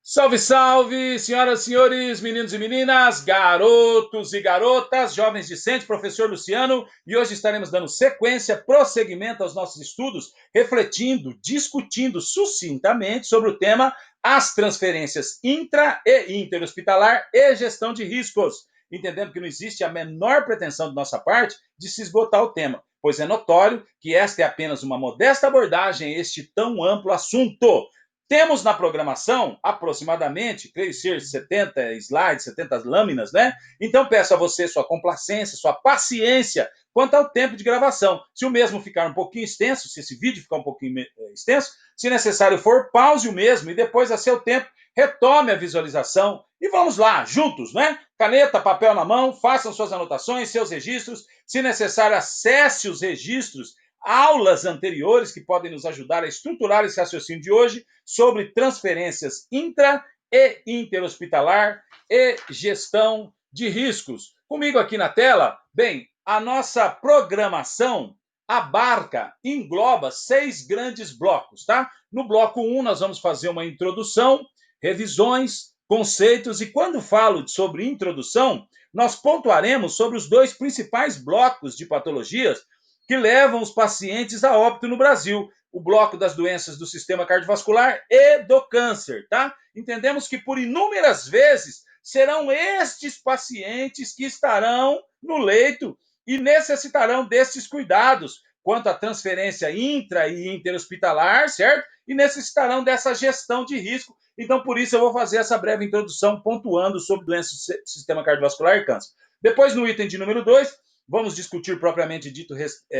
Salve, salve, senhoras e senhores, meninos e meninas, garotos e garotas, jovens discentes, professor Luciano, e hoje estaremos dando sequência, prosseguimento aos nossos estudos, refletindo, discutindo sucintamente sobre o tema as transferências intra e interhospitalar e gestão de riscos, entendendo que não existe a menor pretensão de nossa parte de se esgotar o tema, pois é notório que esta é apenas uma modesta abordagem a este tão amplo assunto. Temos na programação aproximadamente, creio ser 70 slides, 70 lâminas, né? Então peço a você sua complacência, sua paciência quanto ao tempo de gravação. Se o mesmo ficar um pouquinho extenso, se esse vídeo ficar um pouquinho extenso, se necessário for, pause o mesmo e depois, a seu tempo, retome a visualização e vamos lá, juntos, né? Caneta, papel na mão, façam suas anotações, seus registros. Se necessário, acesse os registros, aulas anteriores que podem nos ajudar a estruturar esse raciocínio de hoje sobre transferências intra e interhospitalar e gestão de riscos. Comigo aqui na tela, bem, a nossa programação abarca, engloba 6 grandes blocos, tá? No bloco 1, nós vamos fazer uma introdução, revisões, conceitos, e quando falo sobre introdução, nós pontuaremos sobre os 2 principais blocos de patologias que levam os pacientes a óbito no Brasil, o bloco das doenças do sistema cardiovascular e do câncer, tá? Entendemos que por inúmeras vezes serão estes pacientes que estarão no leito e necessitarão destes cuidados quanto à transferência intra e interhospitalar, certo? E necessitarão dessa gestão de risco. Então, por isso, eu vou fazer essa breve introdução pontuando sobre doenças do sistema cardiovascular e câncer. Depois, no item de número 2, vamos discutir propriamente dito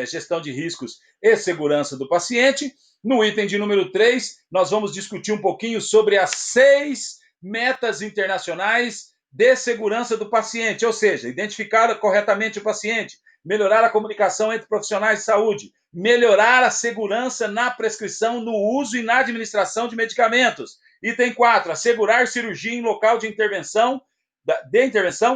gestão de riscos e segurança do paciente. No item de número 3, nós vamos discutir um pouquinho sobre as 6 metas internacionais de segurança do paciente, ou seja, identificar corretamente o paciente, melhorar a comunicação entre profissionais de saúde, melhorar a segurança na prescrição, no uso e na administração de medicamentos. Item 4, assegurar cirurgia em local de intervenção,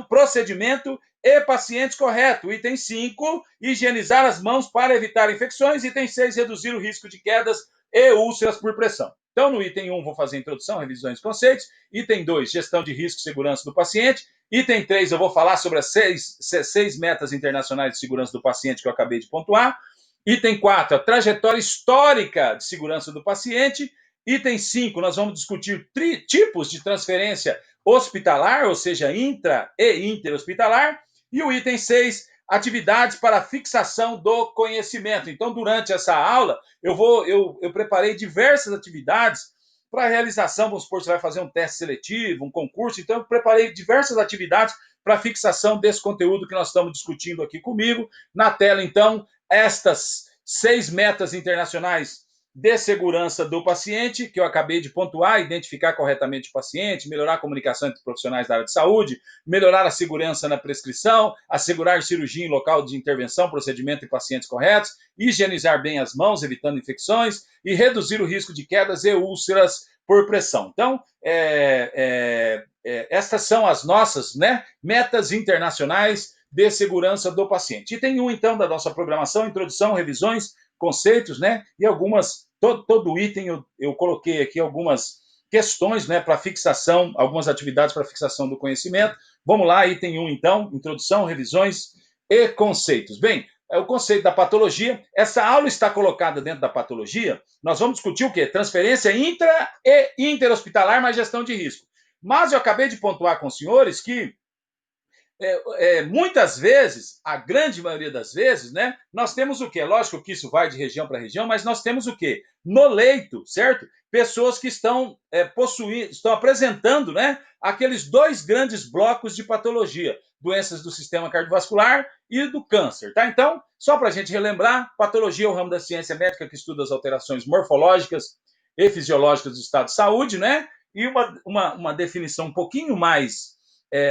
procedimento e pacientes correto. Item 5, higienizar as mãos para evitar infecções. Item 6, reduzir o risco de quedas e úlceras por pressão. Então, no item 1, vou fazer a introdução, revisões e conceitos. Item 2, gestão de risco e segurança do paciente. Item 3, eu vou falar sobre as 6 metas internacionais de segurança do paciente que eu acabei de pontuar. Item 4, a trajetória histórica de segurança do paciente. Item 5, nós vamos discutir tipos de transferência hospitalar, ou seja, intra e interhospitalar. E o item 6, atividades para fixação do conhecimento. Então, durante essa aula, eu preparei diversas atividades para a realização. Vamos supor, você vai fazer um teste seletivo, um concurso. Então, eu preparei diversas atividades para a fixação desse conteúdo que nós estamos discutindo aqui comigo. Na tela, então, estas 6 metas internacionais de segurança do paciente, que eu acabei de pontuar: identificar corretamente o paciente, melhorar a comunicação entre profissionais da área de saúde, melhorar a segurança na prescrição, assegurar cirurgia em local de intervenção, procedimento e pacientes corretos, higienizar bem as mãos, evitando infecções, e reduzir o risco de quedas e úlceras por pressão. Então, estas são as nossas, né, metas internacionais de segurança do paciente. Item 1, então, da nossa programação: introdução, revisões, conceitos, né, e algumas, todo item eu coloquei aqui algumas questões, né, para fixação, algumas atividades para fixação do conhecimento. Vamos lá, item 1, então, introdução, revisões e conceitos. Bem, o conceito da patologia, essa aula está colocada dentro da patologia. Nós vamos discutir o quê? Transferência intra e interhospitalar, mais gestão de risco. Mas eu acabei de pontuar com os senhores que muitas vezes, a grande maioria das vezes, né, nós temos o quê? Lógico que isso vai de região para região, mas nós temos o quê? No leito, certo? Pessoas que estão estão apresentando, né, aqueles 2 grandes blocos de patologia: doenças do sistema cardiovascular e do câncer, tá? Então, só para a gente relembrar, patologia é o ramo da ciência médica que estuda as alterações morfológicas e fisiológicas do estado de saúde, né? E uma definição um pouquinho mais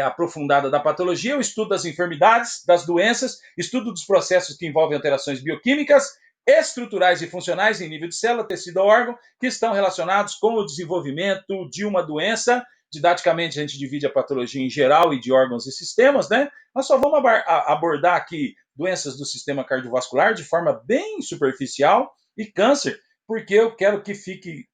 aprofundada da patologia: o estudo das enfermidades, das doenças, estudo dos processos que envolvem alterações bioquímicas, estruturais e funcionais em nível de célula, tecido ou órgão, que estão relacionados com o desenvolvimento de uma doença. Didaticamente, a gente divide a patologia em geral e de órgãos e sistemas, né? Nós só vamos abordar aqui doenças do sistema cardiovascular de forma bem superficial e câncer, porque eu quero que fique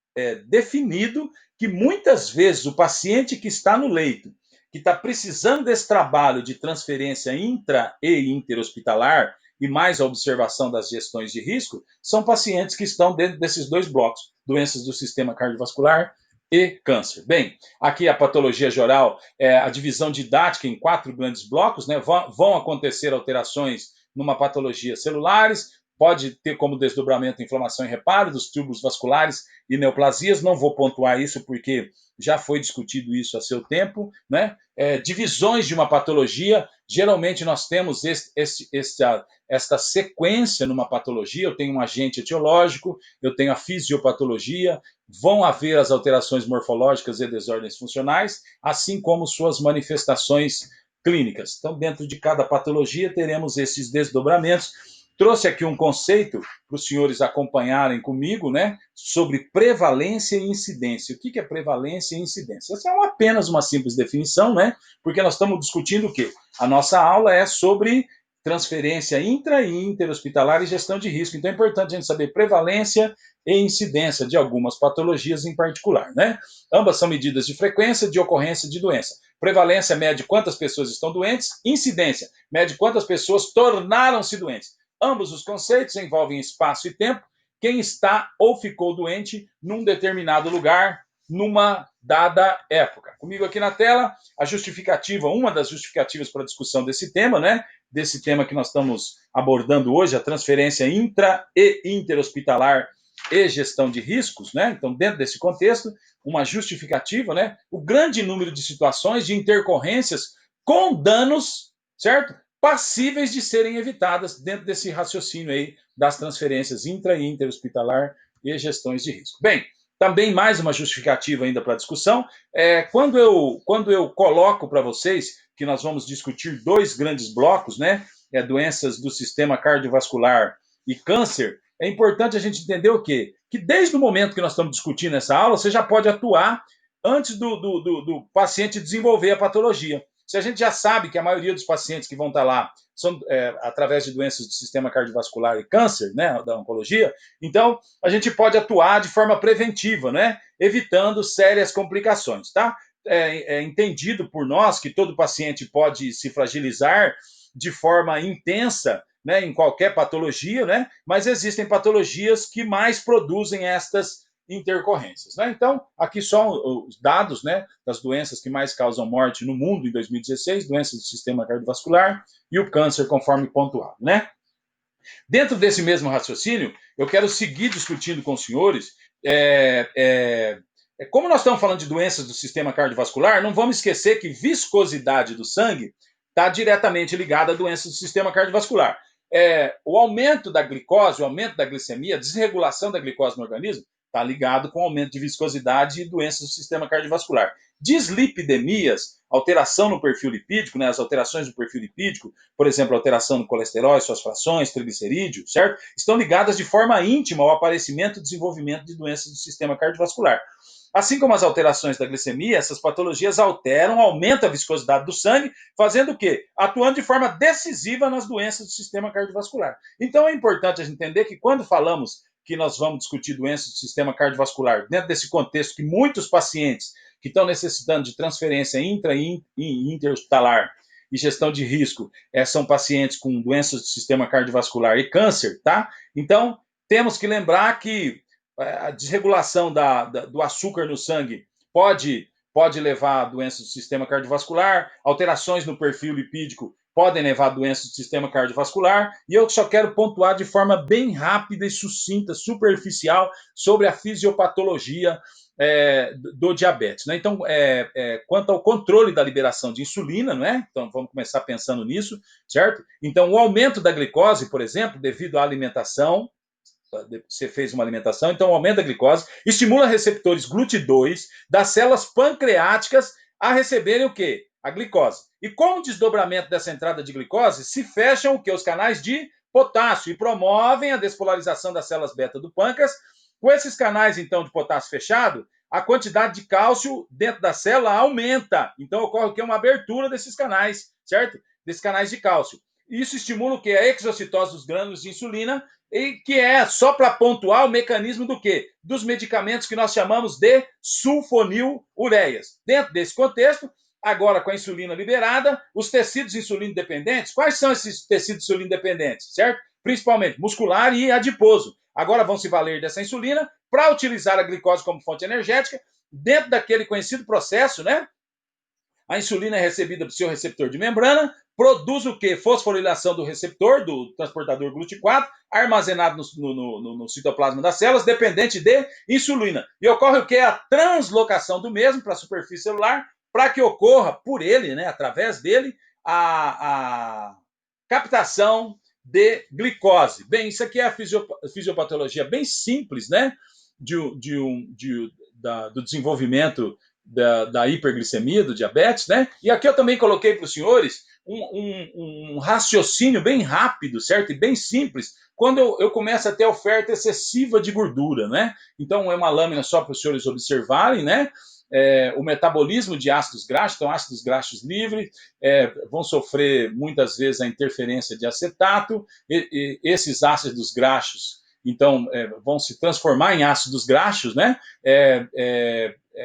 definido que muitas vezes o paciente que está no leito, que está precisando desse trabalho de transferência intra e interhospitalar e mais a observação das gestões de risco, são pacientes que estão dentro desses dois blocos, doenças do sistema cardiovascular e câncer. Bem, aqui a patologia geral, a divisão didática em 4 grandes blocos, né? Vão acontecer alterações numa patologia celulares, pode ter como desdobramento inflamação e reparo dos túbulos vasculares e neoplasias. Não vou pontuar isso porque já foi discutido isso a seu tempo, né? Divisões de uma patologia, geralmente nós temos esta sequência numa patologia. Eu tenho um agente etiológico, eu tenho a fisiopatologia, vão haver as alterações morfológicas e desordens funcionais, assim como suas manifestações clínicas. Então, dentro de cada patologia, teremos esses desdobramentos. Trouxe aqui um conceito para os senhores acompanharem comigo, né, sobre prevalência e incidência. O que é prevalência e incidência? Essa é apenas uma simples definição, né, porque nós estamos discutindo o quê? A nossa aula é sobre transferência intra e interhospitalar e gestão de risco. Então é importante a gente saber prevalência e incidência de algumas patologias em particular, né? Ambas são medidas de frequência de ocorrência de doença. Prevalência mede quantas pessoas estão doentes, incidência mede quantas pessoas tornaram-se doentes. Ambos os conceitos envolvem espaço e tempo, quem está ou ficou doente num determinado lugar, numa dada época. Comigo aqui na tela, a justificativa, uma das justificativas para a discussão desse tema, né? Desse tema que nós estamos abordando hoje, a transferência intra e interhospitalar e gestão de riscos, né? Então, dentro desse contexto, uma justificativa, né? O grande número de situações de intercorrências com danos, certo? Passíveis de serem evitadas dentro desse raciocínio aí das transferências intra e interhospitalar e gestões de risco. Bem, também mais uma justificativa ainda para a discussão, quando eu coloco para vocês que nós vamos discutir 2 grandes blocos, né, doenças do sistema cardiovascular e câncer, é importante a gente entender o quê? Que desde o momento que nós estamos discutindo essa aula, você já pode atuar antes do paciente desenvolver a patologia. Se a gente já sabe que a maioria dos pacientes que vão estar lá são através de doenças do sistema cardiovascular e câncer, né, da oncologia, então a gente pode atuar de forma preventiva, né, evitando sérias complicações, tá? É entendido por nós que todo paciente pode se fragilizar de forma intensa, né, em qualquer patologia, né, mas existem patologias que mais produzem estas intercorrências, né? Então, aqui só os dados, né, das doenças que mais causam morte no mundo em 2016, doenças do sistema cardiovascular e o câncer, conforme pontuado, né? Dentro desse mesmo raciocínio, eu quero seguir discutindo com os senhores, como nós estamos falando de doenças do sistema cardiovascular, não vamos esquecer que viscosidade do sangue está diretamente ligada a doenças do sistema cardiovascular. O aumento da glicose, o aumento da glicemia, a desregulação da glicose no organismo, está ligado com o aumento de viscosidade e doenças do sistema cardiovascular. Dislipidemias, alteração no perfil lipídico, né, as alterações do perfil lipídico, por exemplo, alteração no colesterol, suas frações, triglicerídeo, certo? Estão ligadas de forma íntima ao aparecimento e desenvolvimento de doenças do sistema cardiovascular. Assim como as alterações da glicemia, essas patologias alteram, aumentam a viscosidade do sangue, fazendo o quê? Atuando de forma decisiva nas doenças do sistema cardiovascular. Então é importante a gente entender que quando falamos que nós vamos discutir doenças do sistema cardiovascular, dentro desse contexto que muitos pacientes que estão necessitando de transferência intra e interhospitalar e gestão de risco são pacientes com doenças do sistema cardiovascular e câncer, tá? Então, temos que lembrar que a desregulação do açúcar no sangue pode levar a doenças do sistema cardiovascular, alterações no perfil lipídico podem levar a doenças do sistema cardiovascular, e eu só quero pontuar de forma bem rápida e sucinta, superficial, sobre a fisiopatologia do diabetes, né? Então, quanto ao controle da liberação de insulina, não é? Então, vamos começar pensando nisso, certo? Então, o aumento da glicose, por exemplo, devido à alimentação, você fez uma alimentação, então o aumento da glicose estimula receptores GLUT2 das células pancreáticas a receberem o quê? A glicose. E com o desdobramento dessa entrada de glicose, se fecham o quê? Os canais de potássio e promovem a despolarização das células beta do pâncreas. Com esses canais, então, de potássio fechado, a quantidade de cálcio dentro da célula aumenta. Então, ocorre o quê? Uma abertura desses canais, certo? Desses canais de cálcio. Isso estimula o quê? A exocitose dos grânulos de insulina, e que é só para pontuar o mecanismo do quê? Dos medicamentos que nós chamamos de sulfonilureias. Dentro desse contexto, agora com a insulina liberada, os tecidos insulino dependentes, quais são esses tecidos insulino dependentes, certo? Principalmente muscular e adiposo. Agora vão se valer dessa insulina para utilizar a glicose como fonte energética dentro daquele conhecido processo, né? A insulina é recebida do seu receptor de membrana, produz o quê? Fosforilação do receptor, do transportador GLUT4, armazenado no citoplasma das células, dependente de insulina. E ocorre o quê? A translocação do mesmo para a superfície celular, para que ocorra por ele, né, através dele, a captação de glicose. Bem, isso aqui é a fisiopatologia bem simples, né, do desenvolvimento da hiperglicemia, do diabetes, né? E aqui eu também coloquei para os senhores um raciocínio bem rápido, certo? E bem simples, quando eu começo a ter oferta excessiva de gordura, né? Então é uma lâmina só para os senhores observarem, né? O metabolismo de ácidos graxos, então ácidos graxos livres, vão sofrer muitas vezes a interferência de acetato, esses ácidos graxos, então, vão se transformar em ácidos graxos, né?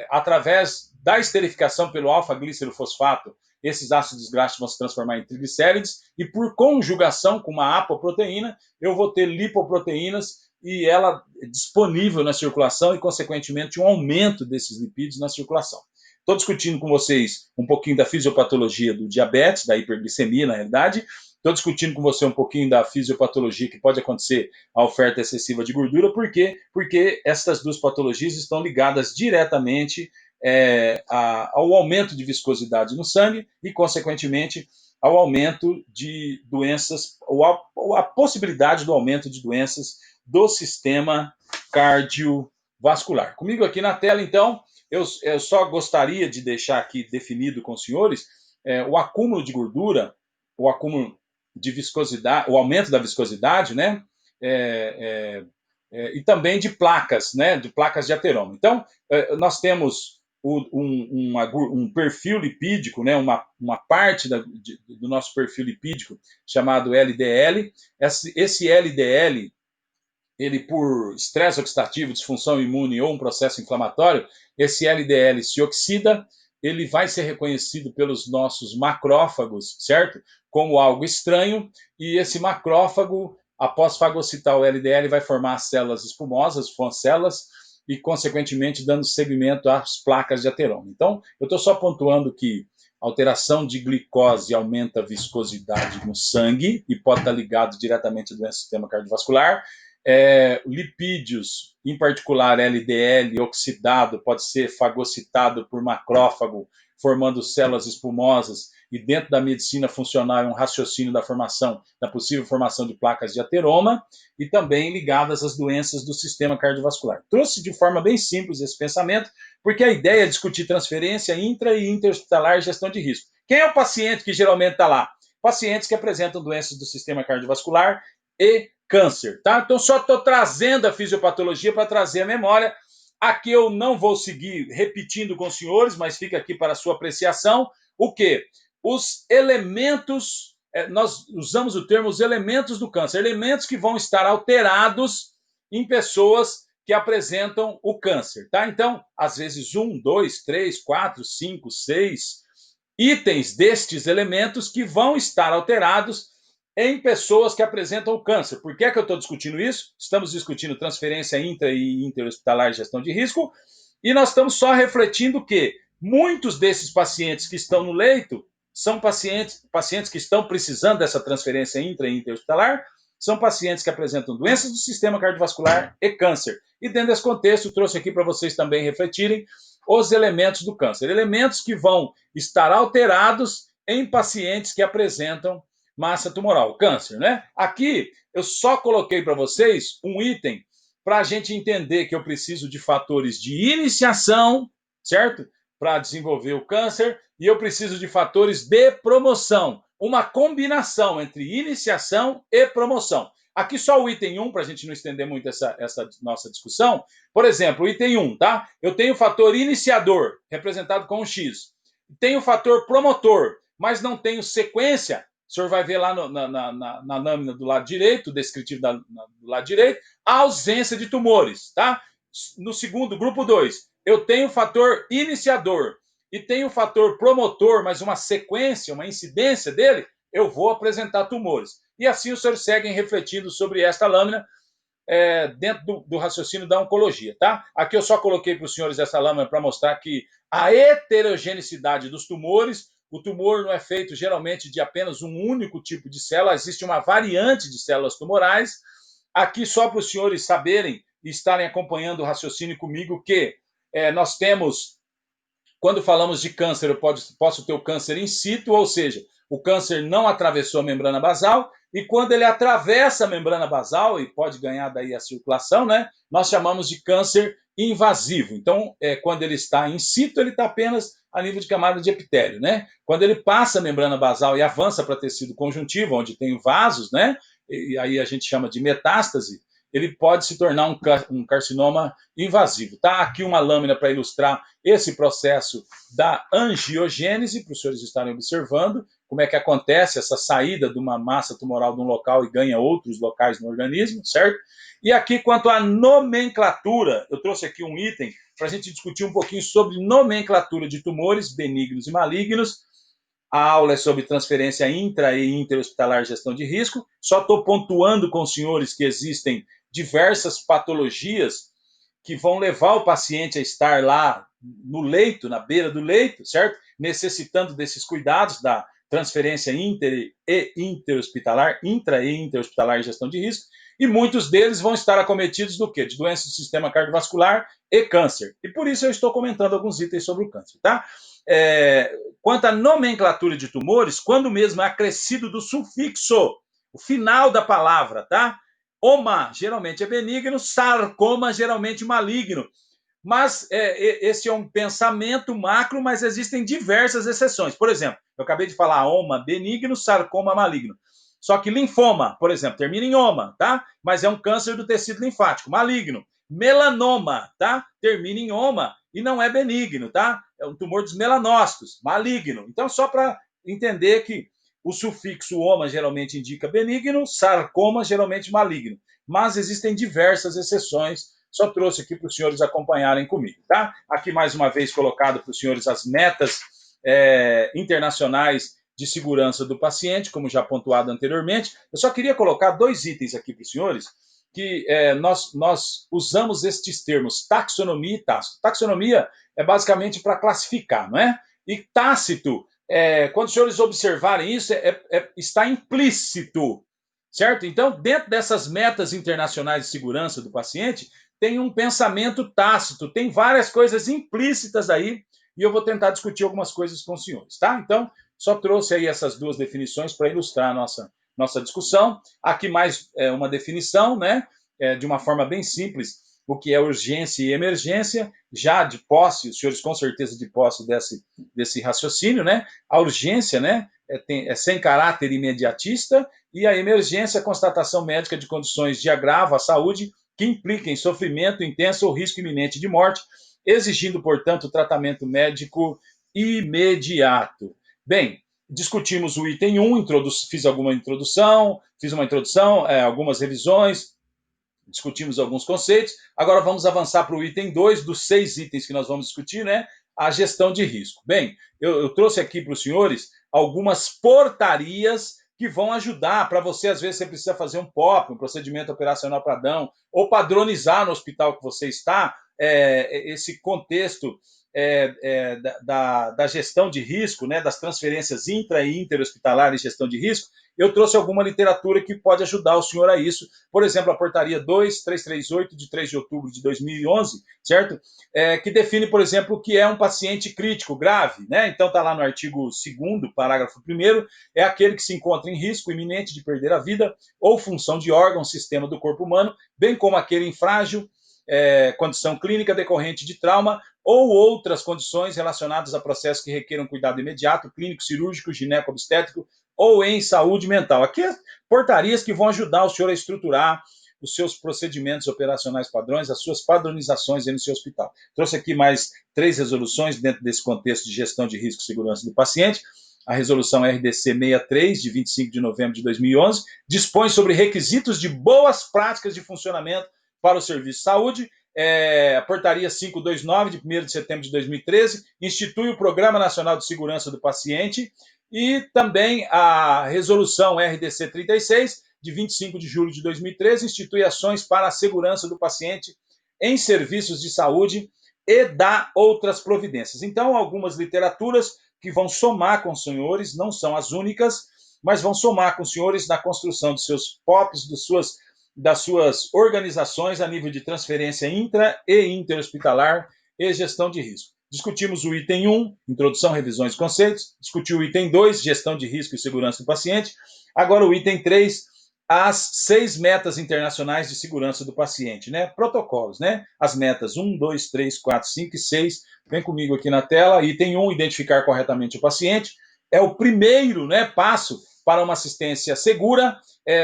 Através da esterificação pelo alfa-glicerofosfato, esses ácidos graxos vão se transformar em triglicérides e por conjugação com uma apoproteína, eu vou ter lipoproteínas e ela disponível na circulação e, consequentemente, um aumento desses lipídios na circulação. Estou discutindo com vocês um pouquinho da fisiopatologia do diabetes, da hiperglicemia, na realidade. Estou discutindo com você um pouquinho da fisiopatologia que pode acontecer a oferta excessiva de gordura. Por quê? Porque essas duas patologias estão ligadas diretamente ao aumento de viscosidade no sangue e, consequentemente, ao aumento de doenças, ou a possibilidade do aumento de doenças do sistema cardiovascular. Comigo aqui na tela, então, eu só gostaria de deixar aqui definido com os senhores o acúmulo de gordura, o acúmulo de viscosidade, o aumento da viscosidade, né? E também de placas, né? De placas de ateroma. Então, nós temos um perfil lipídico, né? Uma parte do nosso perfil lipídico chamado LDL. Esse LDL, ele por estresse oxidativo, disfunção imune ou um processo inflamatório, esse LDL se oxida, ele vai ser reconhecido pelos nossos macrófagos, certo? Como algo estranho, e esse macrófago, após fagocitar o LDL, vai formar células espumosas, células, e, consequentemente, dando seguimento às placas de ateroma. Então, eu estou só pontuando que a alteração de glicose aumenta a viscosidade no sangue e pode estar ligado diretamente à doença do sistema cardiovascular. Lipídios, em particular LDL oxidado, pode ser fagocitado por macrófago, formando células espumosas, e dentro da medicina funcional é um raciocínio da possível formação de placas de ateroma, e também ligadas às doenças do sistema cardiovascular. Trouxe de forma bem simples esse pensamento, porque a ideia é discutir transferência intra e interhospitalar e gestão de risco. Quem é o paciente que geralmente está lá? Pacientes que apresentam doenças do sistema cardiovascular e câncer, tá? Então só estou trazendo a fisiopatologia para trazer a memória. Aqui eu não vou seguir repetindo com os senhores, mas fica aqui para a sua apreciação. O quê? Os elementos, nós usamos o termo os elementos do câncer, elementos que vão estar alterados em pessoas que apresentam o câncer, tá? Então, às vezes 1, 2, 3, 4, 5, 6 itens destes elementos que vão estar alterados em pessoas que apresentam o câncer. Por que é que eu estou discutindo isso? Estamos discutindo transferência intra e interhospitalar e gestão de risco, e nós estamos só refletindo que muitos desses pacientes que estão no leito são pacientes que estão precisando dessa transferência intra e interhospitalar, são pacientes que apresentam doenças do sistema cardiovascular e câncer. E dentro desse contexto, trouxe aqui para vocês também refletirem os elementos do câncer. Elementos que vão estar alterados em pacientes que apresentam massa tumoral, câncer, né? Aqui eu só coloquei para vocês um item para a gente entender que eu preciso de fatores de iniciação, certo? Para desenvolver o câncer, e eu preciso de fatores de promoção, uma combinação entre iniciação e promoção. Aqui só o item 1, para a gente não estender muito essa nossa discussão. Por exemplo, o item 1, tá? Eu tenho o fator iniciador, representado com um X. Tenho o fator promotor, mas não tenho sequência, o senhor vai ver lá na lâmina do lado direito, o descritivo do lado direito, a ausência de tumores, tá? No segundo, grupo 2, eu tenho o fator iniciador e tenho o fator promotor, mas uma sequência, uma incidência dele, eu vou apresentar tumores. E assim os senhores seguem refletindo sobre esta lâmina, dentro do raciocínio da oncologia, tá? Aqui eu só coloquei para os senhores essa lâmina para mostrar que a heterogeneidade dos tumores, o tumor não é feito geralmente de apenas um único tipo de célula, existe uma variante de células tumorais. Aqui só para os senhores saberem e estarem acompanhando o raciocínio comigo que nós temos, quando falamos de câncer, eu posso ter o câncer in situ, ou seja, o câncer não atravessou a membrana basal, e quando ele atravessa a membrana basal e pode ganhar daí a circulação, né, nós chamamos de câncer invasivo. Então, quando ele está in situ, ele está apenas a nível de camada de epitélio, né? Quando ele passa a membrana basal e avança para tecido conjuntivo, onde tem vasos, né? E aí a gente chama de metástase, ele pode se tornar um carcinoma invasivo. Tá aqui uma lâmina para ilustrar esse processo da angiogênese, para os senhores estarem observando como é que acontece essa saída de uma massa tumoral de um local e ganha outros locais no organismo, certo? E aqui, quanto à nomenclatura, eu trouxe aqui um item para a gente discutir um pouquinho sobre nomenclatura de tumores benignos e malignos. A aula é sobre transferência intra e interhospitalar gestão de risco. Só estou pontuando com os senhores que existem diversas patologias que vão levar o paciente a estar lá no leito, na beira do leito, certo? Necessitando desses cuidados da transferência inter e interhospitalar, intra e interhospitalar e gestão de risco, e muitos deles vão estar acometidos do quê? De doenças do sistema cardiovascular e câncer. E por isso eu estou comentando alguns itens sobre o câncer, tá? Quanto à nomenclatura de tumores, quando mesmo é acrescido do sufixo, o final da palavra, tá? Oma geralmente é benigno, sarcoma geralmente maligno. Mas esse é um pensamento macro, mas existem diversas exceções. Por exemplo, eu acabei de falar oma benigno, sarcoma maligno. Só que linfoma, por exemplo, termina em oma, tá? Mas é um câncer do tecido linfático, maligno. Melanoma, tá? Termina em oma e não é benigno, tá? É um tumor dos melanócitos, maligno. Então, só para entender que o sufixo oma geralmente indica benigno, sarcoma geralmente maligno. Mas existem diversas exceções. Só trouxe aqui para os senhores acompanharem comigo, tá? Aqui mais uma vez colocado para os senhores as metas internacionais de segurança do paciente, como já pontuado anteriormente. Eu só queria colocar dois itens aqui para os senhores, que nós usamos estes termos, taxonomia e tácito. Taxonomia é basicamente para classificar, não é? E tácito, quando os senhores observarem isso, está implícito, certo? Então, dentro dessas metas internacionais de segurança do paciente, tem um pensamento tácito, tem várias coisas implícitas aí, e eu vou tentar discutir algumas coisas com os senhores, tá? Então, só trouxe aí essas duas definições para ilustrar a nossa discussão. Aqui mais uma definição, né? De uma forma bem simples, o que é urgência e emergência, já de posse, os senhores com certeza de posse desse raciocínio, né? A urgência, né? É sem caráter imediatista, e a emergência é a constatação médica de condições de agravo à saúde que impliquem sofrimento intenso ou risco iminente de morte, exigindo, portanto, tratamento médico imediato. Bem, discutimos o item 1, fiz uma introdução, algumas revisões, discutimos alguns conceitos. Agora vamos avançar para o item 2 dos 6 itens que nós vamos discutir, né? A gestão de risco. Bem, eu trouxe aqui para os senhores algumas portarias que vão ajudar para você, às vezes você precisa fazer um POP, um procedimento operacional padrão, ou padronizar no hospital que você está, esse contexto da gestão de risco, né, das transferências intra e interhospitalares e gestão de risco. Eu trouxe alguma literatura que pode ajudar o senhor a isso. Por exemplo, a portaria 2338, de 3 de outubro de 2011, certo? Que define, por exemplo, o que é um paciente crítico grave, né? Então, está lá no artigo 2º, parágrafo 1º, é aquele que se encontra em risco iminente de perder a vida ou função de órgão, sistema do corpo humano, bem como aquele em frágil condição clínica decorrente de trauma ou outras condições relacionadas a processos que requeram cuidado imediato, clínico, cirúrgico, gineco-obstétrico ou em saúde mental. Aqui é portarias que vão ajudar o senhor a estruturar os seus procedimentos operacionais padrões, as suas padronizações aí no seu hospital. Trouxe aqui mais 3 resoluções dentro desse contexto de gestão de risco e segurança do paciente. a resolução RDC 63, de 25 de novembro de 2011, dispõe sobre requisitos de boas práticas de funcionamento para o serviço de saúde. A portaria 529, de 1º de setembro de 2013, institui o Programa Nacional de Segurança do Paciente, e também a resolução RDC 36, de 25 de julho de 2013, institui ações para a segurança do paciente em serviços de saúde e dá outras providências. Então, algumas literaturas que vão somar com os senhores, não são as únicas, mas vão somar com os senhores na construção dos seus POPs, das suas organizações a nível de transferência intra e interhospitalar e gestão de risco. Discutimos o item 1, introdução, revisões e conceitos. Discutiu o item 2, gestão de risco e segurança do paciente. Agora o item 3, as 6 metas internacionais de segurança do paciente, né? Protocolos, né? As metas 1, 2, 3, 4, 5 e 6. Vem comigo aqui na tela. Item 1, identificar corretamente o paciente. É o primeiro, né, passo para uma assistência segura.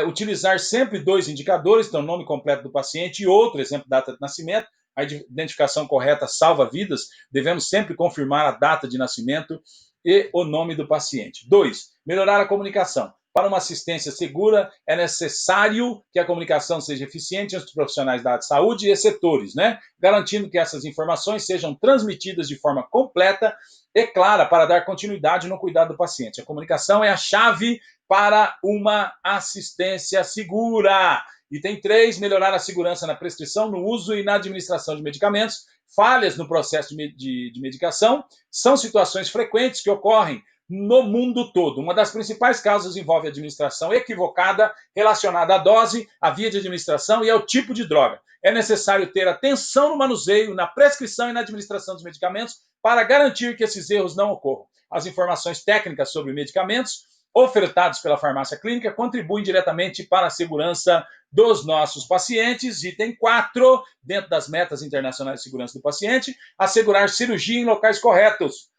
Utilizar sempre 2 indicadores, então nome completo do paciente e outro, exemplo, data de nascimento. A identificação correta salva vidas. Devemos sempre confirmar a data de nascimento e o nome do paciente. 2, melhorar a comunicação. Para uma assistência segura, é necessário que a comunicação seja eficiente entre os profissionais da área de saúde e setores, né? Garantindo que essas informações sejam transmitidas de forma completa e clara para dar continuidade no cuidado do paciente. A comunicação é a chave para uma assistência segura. Item 3, melhorar a segurança na prescrição, no uso e na administração de medicamentos. Falhas no processo de medicação são situações frequentes que ocorrem no mundo todo. Uma das principais causas envolve a administração equivocada relacionada à dose, à via de administração e ao tipo de droga. É necessário ter atenção no manuseio, na prescrição e na administração dos medicamentos para garantir que esses erros não ocorram. As informações técnicas sobre medicamentos ofertados pela farmácia clínica contribuem diretamente para a segurança dos nossos pacientes. Item 4, dentro das metas internacionais de segurança do paciente, assegurar cirurgia em locais corretos.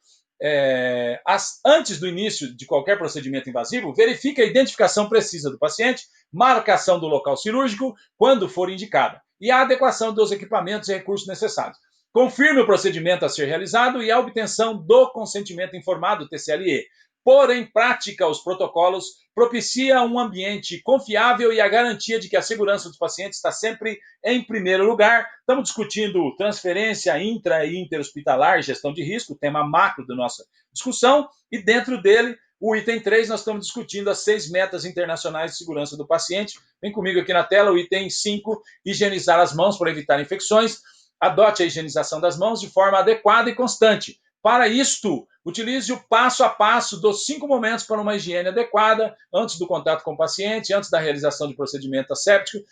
Antes do início de qualquer procedimento invasivo, verifique a identificação precisa do paciente, marcação do local cirúrgico, quando for indicada, e a adequação dos equipamentos e recursos necessários. Confirme o procedimento a ser realizado e a obtenção do consentimento informado, TCLE. Pôr em prática os protocolos propicia um ambiente confiável e a garantia de que a segurança dos pacientes está sempre em primeiro lugar. Estamos discutindo transferência intra e interhospitalar, gestão de risco, tema macro da nossa discussão, e dentro dele, o item 3, nós estamos discutindo as 6 metas internacionais de segurança do paciente. Vem comigo aqui na tela o item 5, higienizar as mãos para evitar infecções. Adote a higienização das mãos de forma adequada e constante. Para isto, utilize o passo a passo dos 5 momentos para uma higiene adequada, antes do contato com o paciente, antes da realização de procedimento asséptico,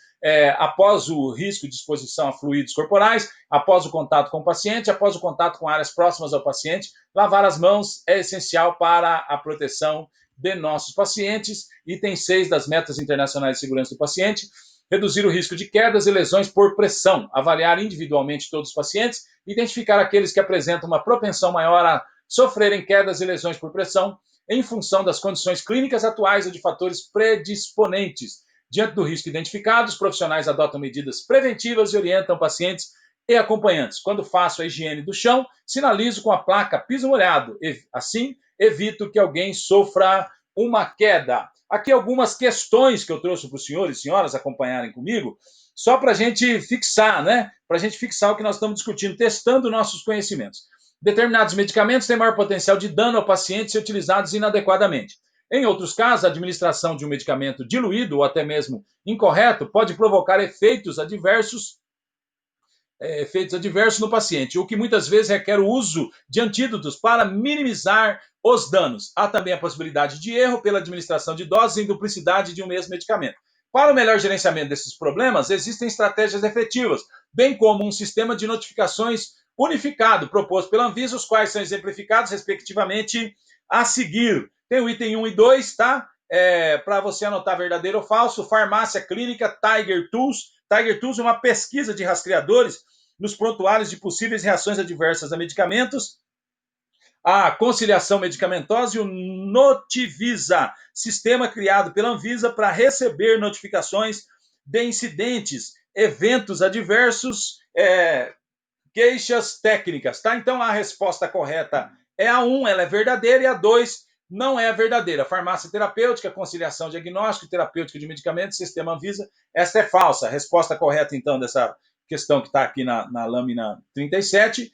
após o risco de exposição a fluidos corporais, após o contato com o paciente, após o contato com áreas próximas ao paciente. Lavar as mãos é essencial para a proteção de nossos pacientes. Item 6 das metas internacionais de segurança do paciente. Reduzir o risco de quedas e lesões por pressão, avaliar individualmente todos os pacientes, identificar aqueles que apresentam uma propensão maior a sofrerem quedas e lesões por pressão em função das condições clínicas atuais ou de fatores predisponentes. Diante do risco identificado, os profissionais adotam medidas preventivas e orientam pacientes e acompanhantes. Quando faço a higiene do chão, sinalizo com a placa piso molhado. Assim, evito que alguém sofra uma queda. Aqui algumas questões que eu trouxe para os senhores e senhoras acompanharem comigo, só para a gente fixar, né? Para a gente fixar o que nós estamos discutindo, testando nossos conhecimentos. Determinados medicamentos têm maior potencial de dano ao paciente se utilizados inadequadamente. Em outros casos, a administração de um medicamento diluído ou até mesmo incorreto pode provocar efeitos adversos no paciente, o que muitas vezes requer o uso de antídotos para minimizar os danos. Há também a possibilidade de erro pela administração de doses em duplicidade de um mesmo medicamento. Para o melhor gerenciamento desses problemas, existem estratégias efetivas, bem como um sistema de notificações unificado proposto pela Anvisa, os quais são exemplificados, respectivamente, a seguir. Tem o item 1 e 2, tá? Para você anotar verdadeiro ou falso. Farmácia clínica, Tiger Tools. Tiger Tools é uma pesquisa de rastreadores nos prontuários de possíveis reações adversas a medicamentos. A conciliação medicamentosa e o Notivisa, sistema criado pela Anvisa para receber notificações de incidentes, eventos adversos, queixas técnicas, tá? Então a resposta correta é a 1, ela é verdadeira, e a 2 não é verdadeira. Farmácia terapêutica, conciliação diagnóstico, terapêutica de medicamentos, sistema Anvisa, esta é falsa. A resposta correta, então, dessa questão que está aqui na lâmina 37,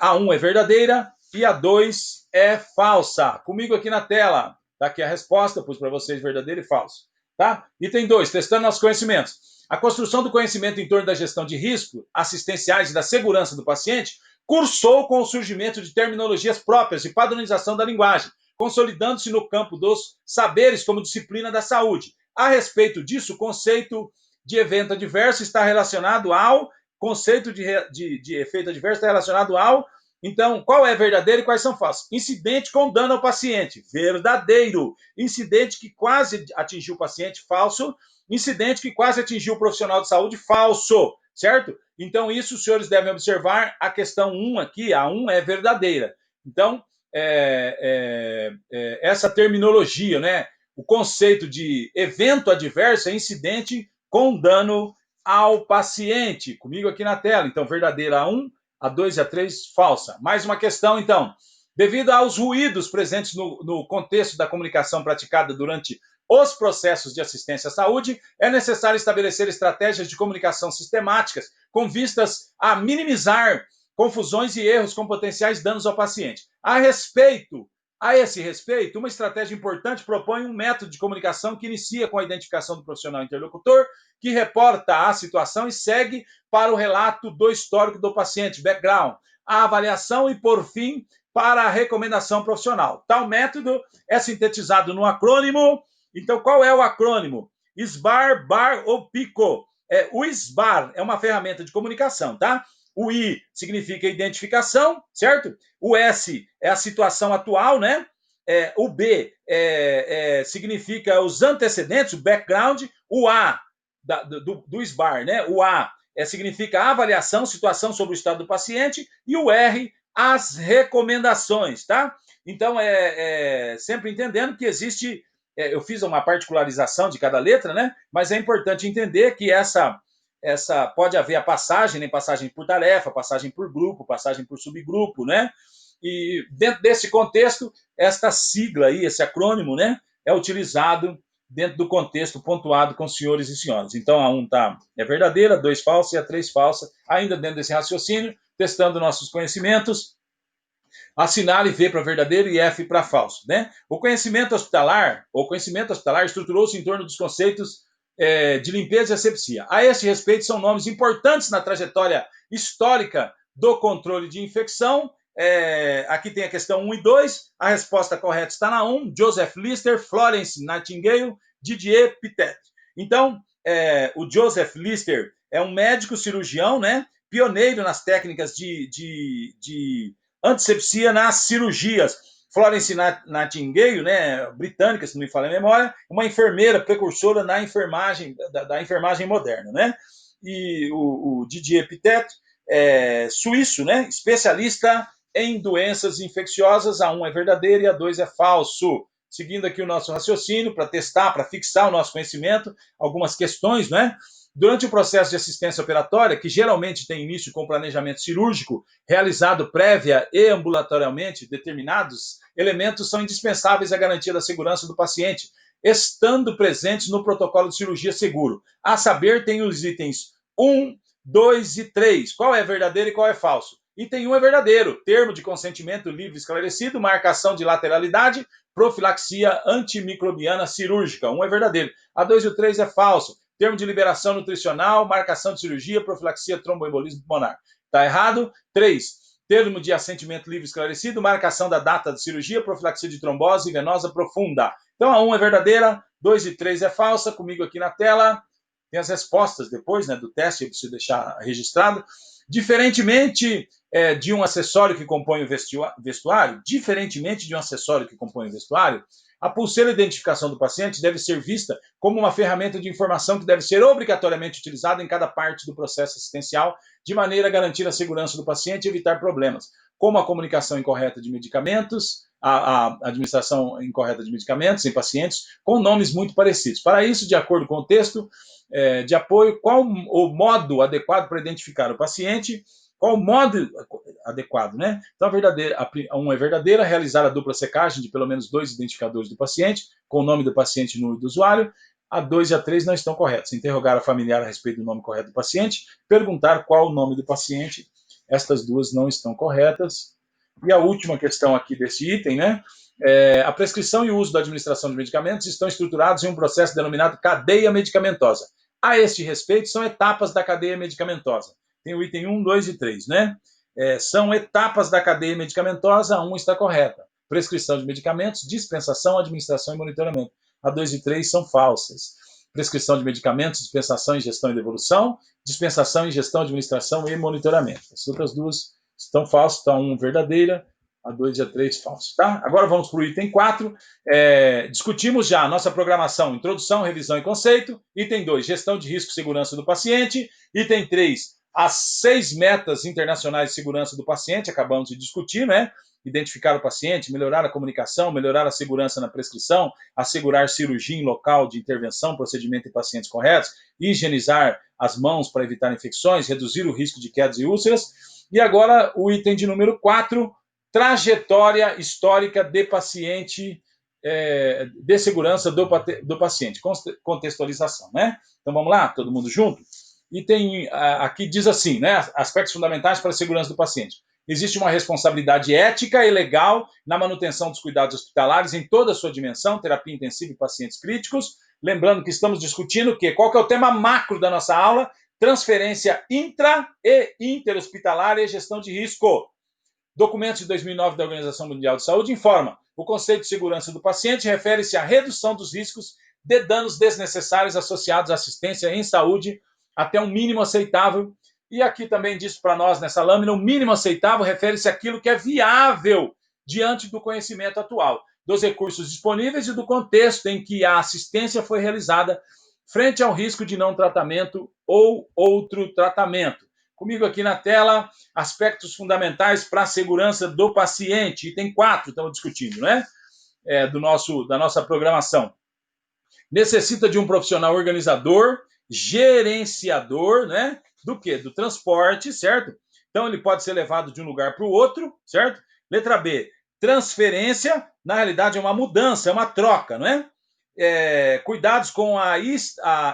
a 1 é verdadeira e a 2 é falsa. Comigo aqui na tela, está aqui a resposta, pus para vocês verdadeiro e falso. Tá? Item 2, testando nossos conhecimentos. A construção do conhecimento em torno da gestão de risco, assistenciais e da segurança do paciente cursou com o surgimento de terminologias próprias e padronização da linguagem, consolidando-se no campo dos saberes como disciplina da saúde. A respeito disso, o conceito de evento adverso está relacionado ao conceito de efeito adverso está relacionado ao. Então, qual é verdadeiro e quais são falsos? Incidente com dano ao paciente, verdadeiro. Incidente que quase atingiu o paciente, falso. Incidente que quase atingiu o profissional de saúde, falso. Certo? Então, isso os senhores devem observar. A questão 1 aqui, a 1 é verdadeira. Então, essa terminologia, né? O conceito de evento adverso é incidente com dano ao paciente. Comigo aqui na tela. Então, verdadeira a 1, a 2 e a 3, falsa. Mais uma questão, então. Devido aos ruídos presentes no contexto da comunicação praticada durante os processos de assistência à saúde, é necessário estabelecer estratégias de comunicação sistemáticas com vistas a minimizar confusões e erros com potenciais danos ao paciente. A esse respeito, uma estratégia importante propõe um método de comunicação que inicia com a identificação do profissional interlocutor, que reporta a situação e segue para o relato do histórico do paciente, background, a avaliação e, por fim, para a recomendação profissional. Tal método é sintetizado no acrônimo. Então, qual é o acrônimo? SBAR, BAR ou PICO? O SBAR é uma ferramenta de comunicação, tá? O I significa identificação, certo? O S é a situação atual, né? O B significa os antecedentes, o background. O A do SBAR, né? O A significa a avaliação, situação sobre o estado do paciente. E o R, as recomendações, tá? Então, sempre entendendo que existe... eu fiz uma particularização de cada letra, né? Mas é importante entender que essa pode haver a passagem, né? Passagem por tarefa, passagem por grupo, passagem por subgrupo, né? E dentro desse contexto, esta sigla aí, esse acrônimo, né? É utilizado dentro do contexto pontuado com senhores e senhoras. Então, a 1 é verdadeira, a 2 falsa e a 3 falsa, ainda dentro desse raciocínio, testando nossos conhecimentos. Assinale V para verdadeiro e F para falso, né? O conhecimento hospitalar estruturou-se em torno dos conceitos de limpeza e asepsia. A esse respeito, são nomes importantes na trajetória histórica do controle de infecção. Aqui tem a questão 1 e 2. A resposta correta está na 1. Joseph Lister, Florence Nightingale, Didier Pitet. Então, o Joseph Lister é um médico cirurgião, né? Pioneiro nas técnicas de antisepsia nas cirurgias. Florence Nightingale, né, britânica, se não me falha a memória, uma enfermeira precursora na enfermagem, da enfermagem moderna, né? E o Didier Pitet, suíço, né, especialista em doenças infecciosas. A 1 é verdadeira e a 2 é falso. Seguindo aqui o nosso raciocínio, para testar, para fixar o nosso conhecimento, algumas questões, né? Durante o processo de assistência operatória, que geralmente tem início com planejamento cirúrgico, realizado prévia e ambulatorialmente, determinados elementos são indispensáveis à garantia da segurança do paciente, estando presentes no protocolo de cirurgia seguro. A saber, tem os itens 1, 2 e 3. Qual é verdadeiro e qual é falso? Item 1 é verdadeiro. Termo de consentimento livre esclarecido, marcação de lateralidade, profilaxia antimicrobiana cirúrgica. 1 é verdadeiro. A 2 e o 3 é falso. Termo de liberação nutricional, marcação de cirurgia, profilaxia tromboembolismo pulmonar. Está errado. 3. Termo de assentimento livre esclarecido, marcação da data de cirurgia, profilaxia de trombose venosa profunda. Então, a 1 é verdadeira, 2 e 3 é falsa. Comigo aqui na tela tem as respostas depois, né, do teste, eu preciso deixar registrado. Diferentemente de um acessório que compõe o vestuário, a pulseira de identificação do paciente deve ser vista como uma ferramenta de informação que deve ser obrigatoriamente utilizada em cada parte do processo assistencial, de maneira a garantir a segurança do paciente e evitar problemas, como a comunicação incorreta de medicamentos, a administração incorreta de medicamentos em pacientes com nomes muito parecidos. Para isso, de acordo com o texto de apoio, qual o modo adequado para identificar o paciente? Qual o modo adequado, né? Então, uma é verdadeira, realizar a dupla secagem de pelo menos 2 identificadores do paciente, com o nome do paciente e número do usuário. A 2 e a 3 não estão corretas. Interrogar a familiar a respeito do nome correto do paciente, perguntar qual o nome do paciente. Estas duas não estão corretas. E a última questão aqui desse item, né? A prescrição e o uso da administração de medicamentos estão estruturados em um processo denominado cadeia medicamentosa. A este respeito, são etapas da cadeia medicamentosa. Tem o item 1, 2 e 3, né? São etapas da cadeia medicamentosa, a 1 está correta. Prescrição de medicamentos, dispensação, administração e monitoramento. A 2 e 3 são falsas. Prescrição de medicamentos, dispensação, ingestão e devolução, dispensação, ingestão, administração e monitoramento. As outras duas estão falsas, então a 1 verdadeira, a 2 e a 3 falsas, tá? Agora vamos para o item 4. Discutimos já a nossa programação, introdução, revisão e conceito. Item 2, gestão de risco e segurança do paciente. Item 3, as 6 metas internacionais de segurança do paciente, acabamos de discutir, né? Identificar o paciente, melhorar a comunicação, melhorar a segurança na prescrição, assegurar cirurgia em local de intervenção, procedimento em pacientes corretos, higienizar as mãos para evitar infecções, reduzir o risco de quedas e úlceras. E agora o item de número 4, trajetória histórica de paciente, de segurança do paciente, contextualização, né? Então vamos lá, todo mundo junto? Item aqui diz assim, né? Aspectos fundamentais para a segurança do paciente. Existe uma responsabilidade ética e legal na manutenção dos cuidados hospitalares em toda a sua dimensão, terapia intensiva e pacientes críticos. Lembrando que estamos discutindo qual que é o tema macro da nossa aula? Transferência intra e interhospitalar e gestão de risco. Documentos de 2009 da Organização Mundial de Saúde informa: o conceito de segurança do paciente refere-se à redução dos riscos de danos desnecessários associados à assistência em saúde até um mínimo aceitável. E aqui também diz para nós nessa lâmina, o mínimo aceitável refere-se àquilo que é viável diante do conhecimento atual, dos recursos disponíveis e do contexto em que a assistência foi realizada frente ao risco de não tratamento ou outro tratamento. Comigo aqui na tela, aspectos fundamentais para a segurança do paciente. Item 4, estamos discutindo, né? Da nossa programação. Necessita de um profissional organizador, gerenciador, né? Do quê? Do transporte, certo? Então, ele pode ser levado de um lugar para o outro, certo? Letra B, transferência, na realidade é uma mudança, é uma troca, não é? Cuidados com a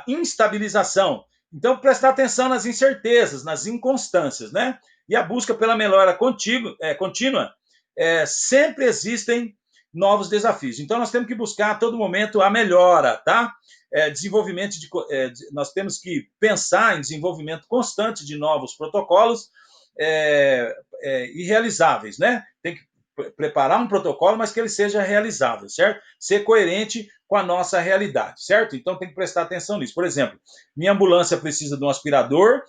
instabilização. Então, prestar atenção nas incertezas, nas inconstâncias, né? E a busca pela melhora contínua, sempre existem novos desafios. Então, nós temos que buscar a todo momento a melhora, tá? Nós temos que pensar em desenvolvimento constante de novos protocolos e realizáveis, né? Tem que preparar um protocolo, mas que ele seja realizável, certo? Ser coerente com a nossa realidade, certo? Então tem que prestar atenção nisso. Por exemplo, minha ambulância precisa de um aspirador,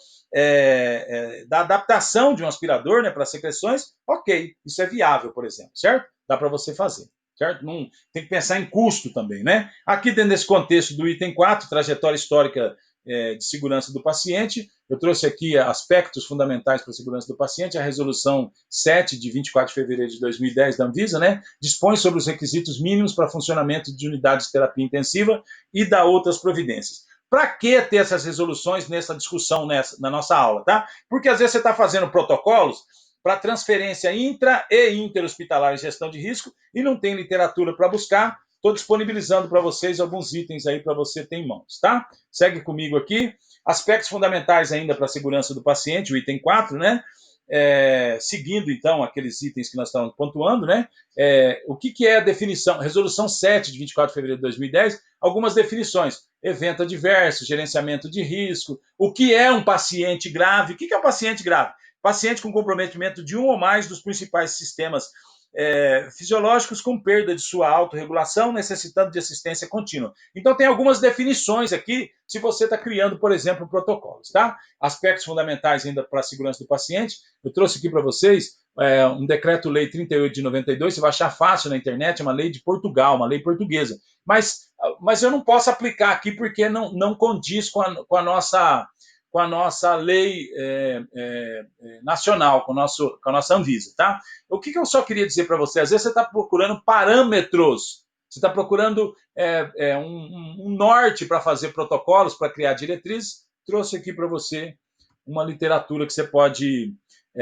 da adaptação de um aspirador, né, para secreções, ok, isso é viável, por exemplo, certo? Dá para você fazer, certo? Não, tem que pensar em custo também, né? Aqui dentro desse contexto do item 4, trajetória histórica de segurança do paciente, eu trouxe aqui aspectos fundamentais para a segurança do paciente. A resolução 7 de 24 de fevereiro de 2010 da Anvisa, né, dispõe sobre os requisitos mínimos para funcionamento de unidades de terapia intensiva e dá outras providências. Para que ter essas resoluções nessa discussão, na nossa aula, tá? Porque às vezes você está fazendo protocolos para transferência intra e interhospitalar e gestão de risco e não tem literatura para buscar. Estou disponibilizando para vocês alguns itens aí para você ter em mãos, tá? Segue comigo aqui. Aspectos fundamentais ainda para a segurança do paciente, o item 4, né? Seguindo, então, aqueles itens que nós estamos pontuando, né? O que é a definição? Resolução 7 de 24 de fevereiro de 2010, algumas definições. Evento adverso, gerenciamento de risco, o que é um paciente grave? O que é um paciente grave? Paciente com comprometimento de um ou mais dos principais sistemas fisiológicos com perda de sua autorregulação, necessitando de assistência contínua. Então, tem algumas definições aqui, se você está criando, por exemplo, protocolos, tá? Aspectos fundamentais ainda para a segurança do paciente. Eu trouxe aqui para vocês um decreto-lei 38 de 92, você vai achar fácil na internet, é uma lei de Portugal, uma lei portuguesa. Mas eu não posso aplicar aqui porque não condiz com a nossa lei nacional, com a nossa Anvisa, tá? O que eu só queria dizer para você? Às vezes você está procurando parâmetros, você está procurando um norte para fazer protocolos, para criar diretrizes. Trouxe aqui para você uma literatura que você pode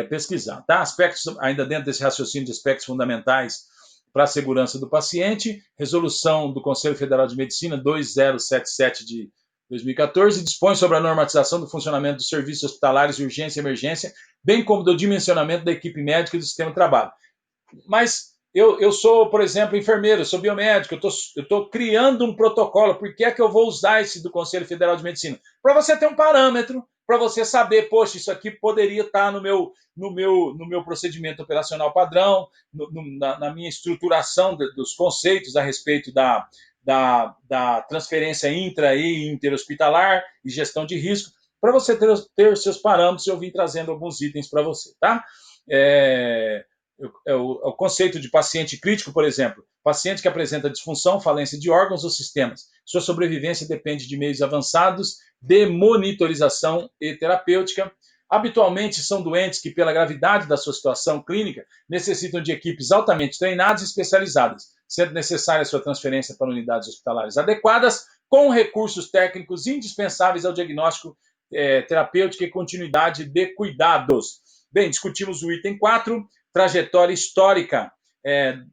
pesquisar. Tá? Aspectos, ainda dentro desse raciocínio de aspectos fundamentais para a segurança do paciente, resolução do Conselho Federal de Medicina 2077 de 2014 dispõe sobre a normatização do funcionamento dos serviços hospitalares de urgência e emergência, bem como do dimensionamento da equipe médica e do sistema de trabalho. Mas eu sou, por exemplo, enfermeiro, eu sou biomédico, eu estou criando um protocolo. Por que é que eu vou usar esse do Conselho Federal de Medicina? Para você ter um parâmetro, para você saber, poxa, isso aqui poderia estar no meu procedimento operacional padrão, na minha estruturação dos conceitos a respeito da transferência intra e interhospitalar e gestão de risco, para você ter os seus parâmetros. Eu vim trazendo alguns itens para você, tá? O conceito de paciente crítico, por exemplo, paciente que apresenta disfunção, falência de órgãos ou sistemas. Sua sobrevivência depende de meios avançados de monitorização e terapêutica. Habitualmente são doentes que, pela gravidade da sua situação clínica, necessitam de equipes altamente treinadas e especializadas, sendo necessária sua transferência para unidades hospitalares adequadas, com recursos técnicos indispensáveis ao diagnóstico terapêutico e continuidade de cuidados. Bem, discutimos o item 4, trajetória histórica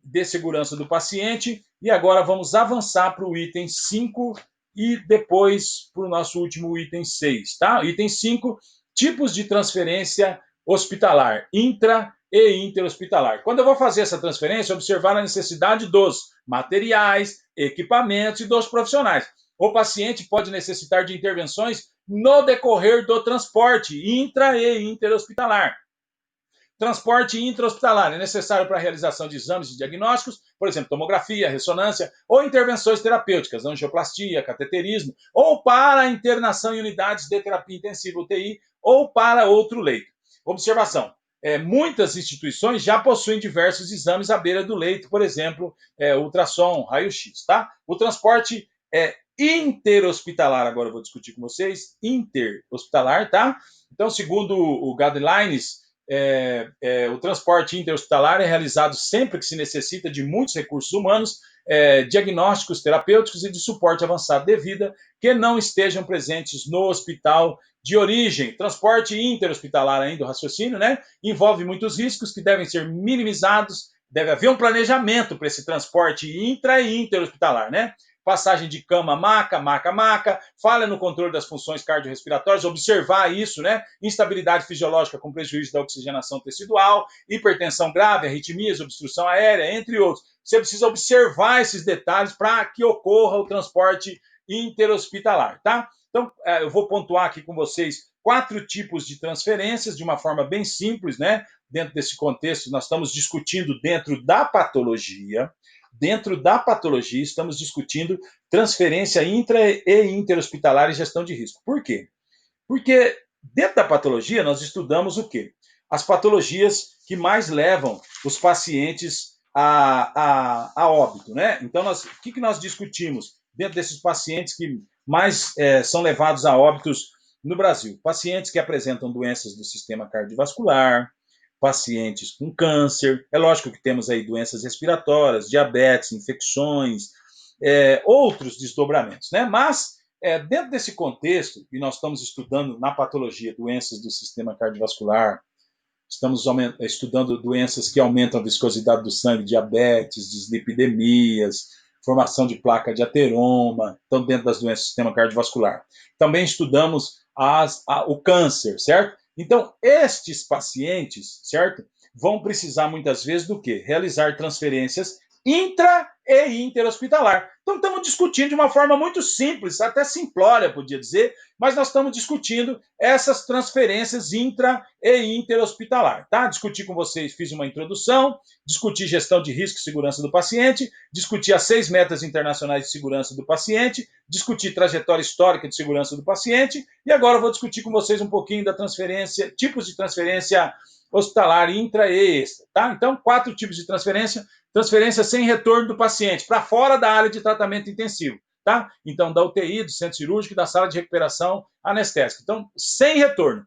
de segurança do paciente, e agora vamos avançar para o item 5 e depois para o nosso último item 6, tá? Item 5, tipos de transferência hospitalar, intra e interhospitalar. Quando eu vou fazer essa transferência, observar a necessidade dos materiais, equipamentos e dos profissionais. O paciente pode necessitar de intervenções no decorrer do transporte intra e interhospitalar. Transporte intra-hospitalar é necessário para a realização de exames e diagnósticos, por exemplo, tomografia, ressonância, ou intervenções terapêuticas, angioplastia, cateterismo, ou para a internação em unidades de terapia intensiva UTI, ou para outro leito. Observação: muitas instituições já possuem diversos exames à beira do leito, por exemplo, ultrassom, raio-x, tá? O transporte interhospitalar, agora eu vou discutir com vocês, interhospitalar, tá? Então, segundo o Guidelines, o transporte interhospitalar é realizado sempre que se necessita de muitos recursos humanos, diagnósticos terapêuticos e de suporte avançado de vida que não estejam presentes no hospital de origem. Transporte interhospitalar, ainda o raciocínio, né? Envolve muitos riscos que devem ser minimizados. Deve haver um planejamento para esse transporte intra e interhospitalar, né? Passagem de cama, maca, falha no controle das funções cardiorrespiratórias, observar isso, né? Instabilidade fisiológica com prejuízo da oxigenação tecidual, hipertensão grave, arritmias, obstrução aérea, entre outros. Você precisa observar esses detalhes para que ocorra o transporte interhospitalar, tá? Então, eu vou pontuar aqui com vocês 4 tipos de transferências de uma forma bem simples, né? Dentro desse contexto, nós estamos discutindo dentro da patologia. Dentro da patologia, estamos discutindo transferência intra e interhospitalar e gestão de risco. Por quê? Porque dentro da patologia nós estudamos o quê? As patologias que mais levam os pacientes a óbito, né? Então, o que nós discutimos dentro desses pacientes que mais são levados a óbitos no Brasil? Pacientes que apresentam doenças do sistema cardiovascular, pacientes com câncer. É lógico que temos aí doenças respiratórias, diabetes, infecções, outros desdobramentos, né? Mas, dentro desse contexto, e nós estamos estudando na patologia doenças do sistema cardiovascular, estamos estudando doenças que aumentam a viscosidade do sangue, diabetes, dislipidemias, formação de placa de ateroma, estão dentro das doenças do sistema cardiovascular. Também estudamos o câncer, certo? Então, estes pacientes, certo, vão precisar muitas vezes do quê? Realizar transferências intra e interhospitalar. Então, estamos discutindo de uma forma muito simples, até simplória, podia dizer, mas nós estamos discutindo essas transferências intra e interhospitalar, tá? Discuti com vocês, fiz uma introdução, discuti gestão de risco e segurança do paciente, discuti as 6 metas internacionais de segurança do paciente, discuti trajetória histórica de segurança do paciente, e agora eu vou discutir com vocês um pouquinho da transferência, tipos de transferência hospitalar intra e extra, tá? Então, 4 tipos de transferência: transferência sem retorno do paciente para fora da área de tratamento intensivo, tá? Então, da UTI, do centro cirúrgico e da sala de recuperação anestésica. Então, sem retorno.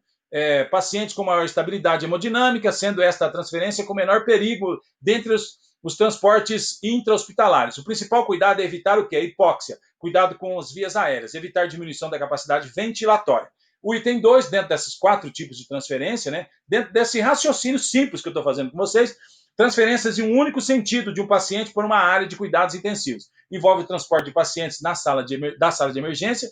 Pacientes com maior estabilidade hemodinâmica, sendo esta a transferência com menor perigo dentre os transportes intra-hospitalares. O principal cuidado é evitar o quê? A hipóxia. Cuidado com as vias aéreas, evitar diminuição da capacidade ventilatória. O item 2, dentro desses 4 tipos de transferência, né, dentro desse raciocínio simples que eu estou fazendo com vocês, transferências em um único sentido de um paciente por uma área de cuidados intensivos. Envolve o transporte de pacientes da sala de emergência,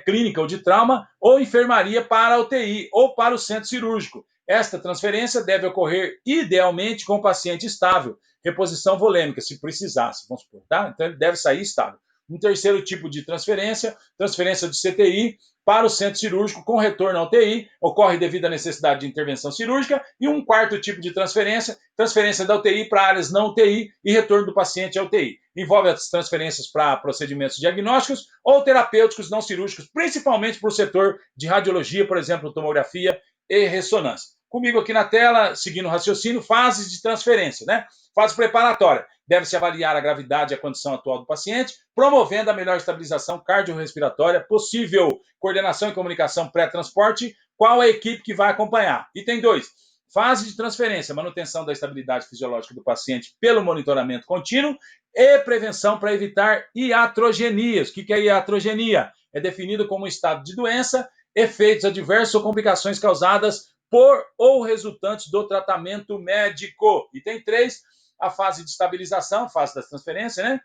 clínica ou de trauma, ou enfermaria para a UTI ou para o centro cirúrgico. Esta transferência deve ocorrer idealmente com o paciente estável, reposição volêmica, se precisasse, vamos supor, tá? Então ele deve sair estável. Um terceiro tipo de transferência, transferência de CTI para o centro cirúrgico com retorno à UTI, ocorre devido à necessidade de intervenção cirúrgica. E um quarto tipo de transferência, transferência da UTI para áreas não UTI e retorno do paciente à UTI. Envolve as transferências para procedimentos diagnósticos ou terapêuticos não cirúrgicos, principalmente para o setor de radiologia, por exemplo, tomografia e ressonância. Comigo aqui na tela, seguindo o raciocínio, fases de transferência, né? Fase preparatória. Deve-se avaliar a gravidade e a condição atual do paciente, promovendo a melhor estabilização cardiorrespiratória possível, coordenação e comunicação pré-transporte, qual a equipe que vai acompanhar. Item 2. Fase de transferência, manutenção da estabilidade fisiológica do paciente pelo monitoramento contínuo e prevenção para evitar iatrogenias. O que é iatrogenia? É definido como um estado de doença, efeitos adversos ou complicações causadas por ou resultantes do tratamento médico. Item 3, a fase de estabilização, fase da transferência, né?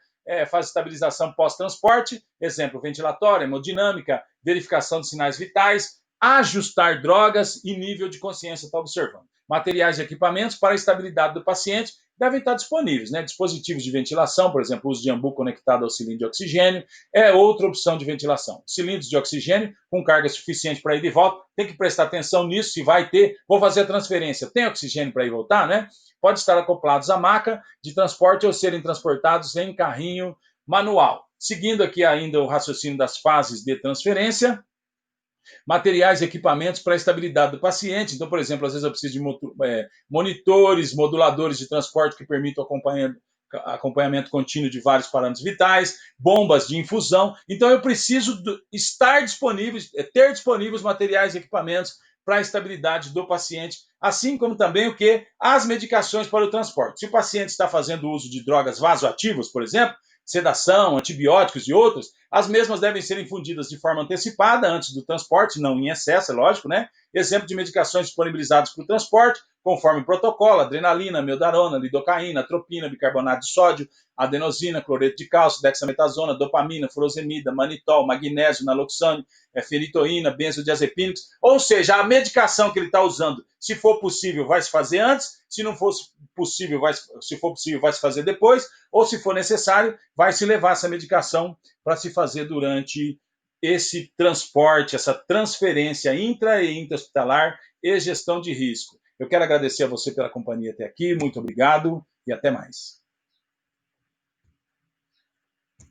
Fase de estabilização pós-transporte, exemplo, ventilatória, hemodinâmica, verificação de sinais vitais, ajustar drogas e nível de consciência está observando. Materiais e equipamentos para a estabilidade do paciente devem estar disponíveis, né? Dispositivos de ventilação, por exemplo, o uso de ambu conectado ao cilindro de oxigênio, é outra opção de ventilação. Cilindros de oxigênio com carga suficiente para ir e volta, tem que prestar atenção nisso, se vai ter, vou fazer a transferência, tem oxigênio para ir e voltar, né? Pode estar acoplados à maca de transporte ou serem transportados em carrinho manual. Seguindo aqui ainda o raciocínio das fases de transferência, materiais e equipamentos para a estabilidade do paciente. Então, por exemplo, às vezes eu preciso de monitores, moduladores de transporte que permitam acompanhamento contínuo de vários parâmetros vitais, bombas de infusão. Então, eu preciso estar disponíveis, ter disponíveis materiais e equipamentos para a estabilidade do paciente, assim como também o que? As medicações para o transporte. Se o paciente está fazendo uso de drogas vasoativas, por exemplo, sedação, antibióticos e outros, as mesmas devem ser infundidas de forma antecipada antes do transporte, não em excesso, é lógico, né? Exemplo de medicações disponibilizadas para o transporte, conforme o protocolo, adrenalina, meldarona, lidocaína, atropina, bicarbonato de sódio, adenosina, cloreto de cálcio, dexametasona, dopamina, furosemida, manitol, magnésio, naloxone, ferritoína, benzodiazepínicos, ou seja, a medicação que ele está usando, se for possível, vai se fazer antes, se não for possível, se for possível, vai se fazer depois, ou se for necessário, vai se levar essa medicação para se fazer durante esse transporte, essa transferência intra e intra-hospitalar e gestão de risco. Eu quero agradecer a você pela companhia até aqui, muito obrigado e até mais.